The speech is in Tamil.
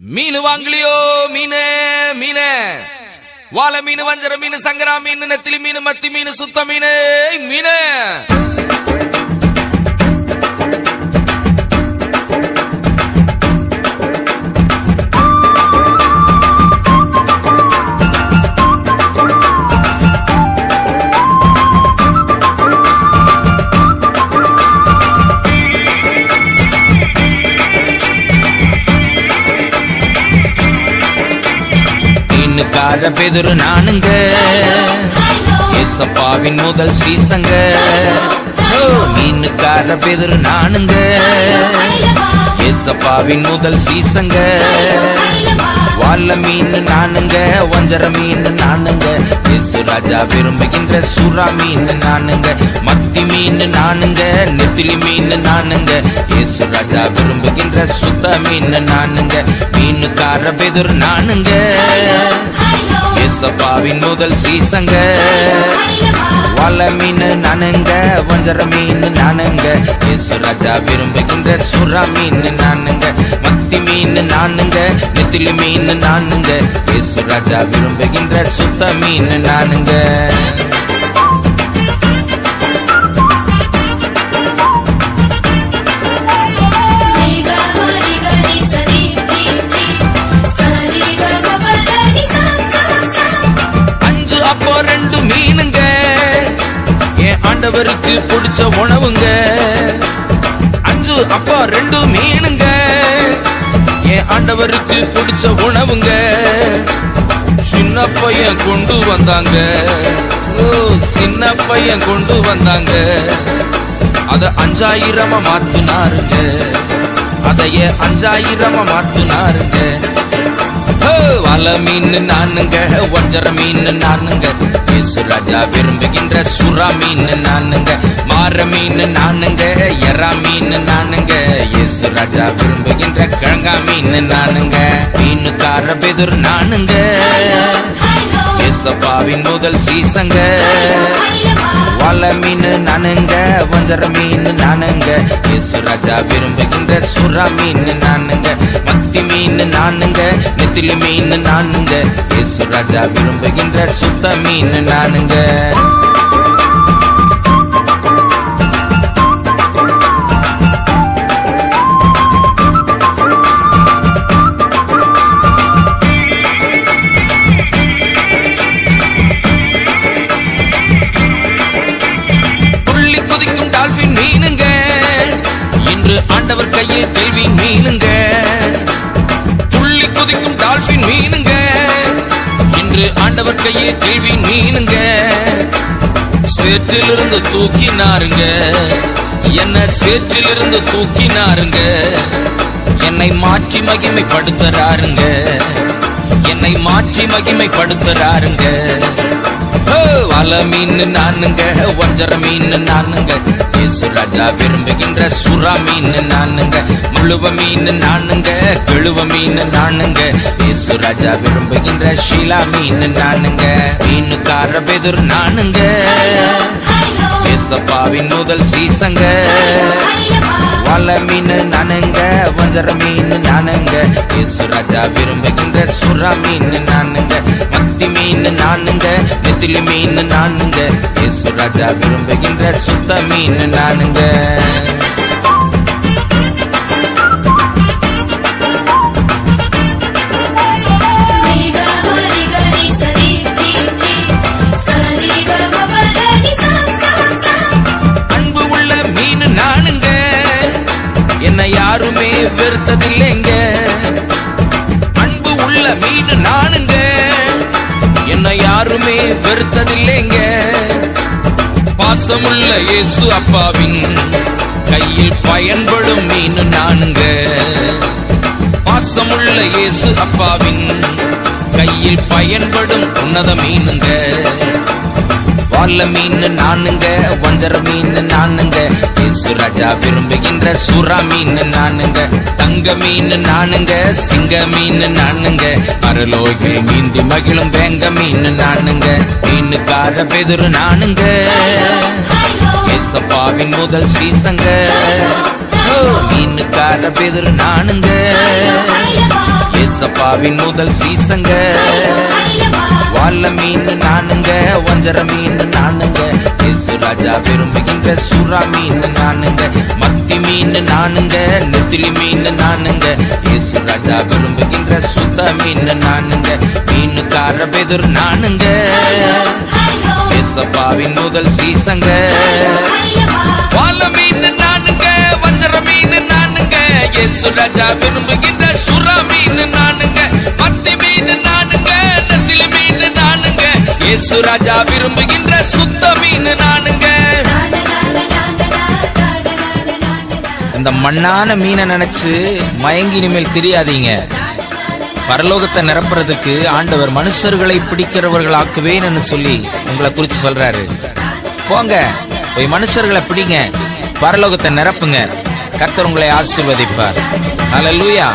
மீனு வாங்கலியோ மீனு மீனு வாழை மீனு வஞ்சர மீனு சங்கரா மீனு நெத்திலி மீனு மத்தி மீனு சுத்த மீனு மீனு மீனுக்கார பெதுரு நானுங்க ஏசப்பாவின் முதல் சீசங்க மீனுக்கார பெதுரு நானுங்க ஏசப்பாவின் முதல் சீசங்க வாழை மீன் நானுங்க வஞ்சர மீன் நானுங்க இயேசு ராஜா விரும்புகின்ற சுறா மீன் நானுங்க மத்தி மீன் நானுங்க நெத்திலி மீன் நானுங்க இயேசு ராஜா விரும்புகின்ற சுத்த மீன் நானுங்க மீனுக்கார பெதுரு நானுங்க ஏசப்பாவின் முதல் சீசங்க வாழை மீன் நானுங்க வஞ்சர மீன் நானுங்க இயேசு ராஜா விரும்புகின்ற சுறா மீன் நானுங்க மத்தி மீன் நானுங்க நெத்திலி மீன் நானுங்க இயேசு ராஜா விரும்புகின்ற சுத்த மீன் நானுங்க மீனுங்க என் ஆண்டவருக்கு பிடிச்ச உணவுங்க 5 அப்பா 2 மீனுங்க என் ஆண்டவருக்கு பிடிச்ச உணவுங்க சின்ன பையன் கொண்டு வந்தாங்க சின்ன பையன் கொண்டு வந்தாங்க அத 5000 மாத்துனாருங்க அதைய 5000 மாத்துனாருங்க வாழை மீன் நானுங்க வஞ்சர மீன் நானுங்க இயேசு ராஜா விரும்புகின்ற சுறா மீன் நானுங்க மாற மீன் நானுங்க எறா மீன் நானுங்க இயேசு ராஜா விரும்புகின்ற கிழங்கா மீன் நானுங்க மீனுக்கார பெதுரு நானுங்க ஏசப்பாவின் முதல் சீசங்க வாழை மீன் நானுங்க வஞ்சர மீன் நானுங்க இயேசு ராஜா விரும்புகின்ற சுறா மீன் நானுங்க மத்தி மீன் நானுங்க நெத்திலி மீன் நானுங்க இயேசு ராஜா விரும்புகின்ற சுத்த மீன் நானுங்க மீனுங்க இன்று ஆண்டவர் கையில் கேள்வி மீனுங்க துள்ளி குதிக்கும் டால்பின் மீனுங்க இன்று ஆண்டவர் கையில் கேள்வி மீனுங்க சேற்றிலிருந்து தூக்கினாருங்க என்ன சேற்றிலிருந்து தூக்கினாருங்க என்னை மாற்றி மகிமைப்படுத்துறாருங்க என்னை மாற்றி மகிமைப்படுத்துறாருங்க வாழை மீன் நானுங்க வஞ்சர மீன் நானுங்க இயேசு ராஜா விரும்புகின்ற சுறா மீன் நானுங்க முழுவ மீன் நானுங்க கெழுவ மீன் நானுங்க இயேசு ராஜா விரும்புகின்ற ஷீலா மீன் நானுங்க மீனுக்கார பெதுரு நானுங்க ஏசப்பாவின் முதல் சீசங்க வாழை மீன் நானுங்க வஞ்சர மீன் நானுங்க இயேசு ராஜா விரும்புகின்ற சுறா மீன் நானுங்க மத்தி மீன் நானுங்க நெத்திலி மீன் நானுங்க இயேசு ராஜா விரும்புகின்ற சுத்த மீன் நானுங்க அன்பு உள்ள மீன் நானுங்க என்னை யாருமே வெறுத்ததில்லைங்க அன்பு உள்ள மீன் நானுங்க என்னை யாருமே வெறுத்ததில்லைங்க பாசமுள்ள இயேசு அப்பாவின் கையில் பயன்படும் மீன் நானுங்க பாசமுள்ள இயேசு அப்பாவின் கையில் பயன்படும் உன்னத மீனுங்க வாழை மீன் நானுங்க வஞ்சர மீன் நானுங்க இயேசு ராஜா விரும்புகின்ற சுறா மீன் நானுங்க தங்க மீன் நானுங்க சிங்க மீன் நானுங்க பரலோகில் மீந்தி மகிழும் வேங்க மீன் நானுங்க மீனுக்கார பெதுரு நானுங்க ஏசப்பாவின் முதல் சீசங்க மீனுக்கார பெதுரு நானுங்க ஏசப்பாவின் முதல் சீசங்க. வால்ல மீன் நானுங்க, வஞ்சர மீன் நானுங்க, இயேசு ராஜா விரும்புகின்ற சுறா மீன் நானுங்க. மத்தி மீன் நானுங்க, நெத்திலி மீன் நானுங்க, இயேசு ராஜா விரும்புகின்ற சுத்த மீன் நானுங்க. மீனுக்கார பெதுர் நானுங்க, ஏசப்பாவின் முதல் சீசங்க. வால்ல மீன் நானுங்க, வஞ்சர மீன் நானுங்க, இயேசு ராஜா விரும்புகின்ற சுறா மீன் நானுங்க. மத்தி மீன் நானுங்க, நெத்திலி மீன் நானுங்க, இயேசு ராஜா விரும்புகின்ற சுத்த மீன் நானுங்க. இந்த மண்ணான மீனை நினைச்சு மயங்கி இனிமேல் தெரியாதீங்க. பரலோகத்தை நிரப்புறதுக்கு ஆண்டவர் மனுஷர்களை பிடிக்கிறவர்களாக்குவேன்னு சொல்லி உங்களை குறிச்சு சொல்றாரு. போங்க, போய் மனுஷர்களை பிடிங்க, பரலோகத்தை நிரப்புங்க. கர்த்தர் உங்களை ஆசீர்வதிப்பார். ஹல்லேலூயா.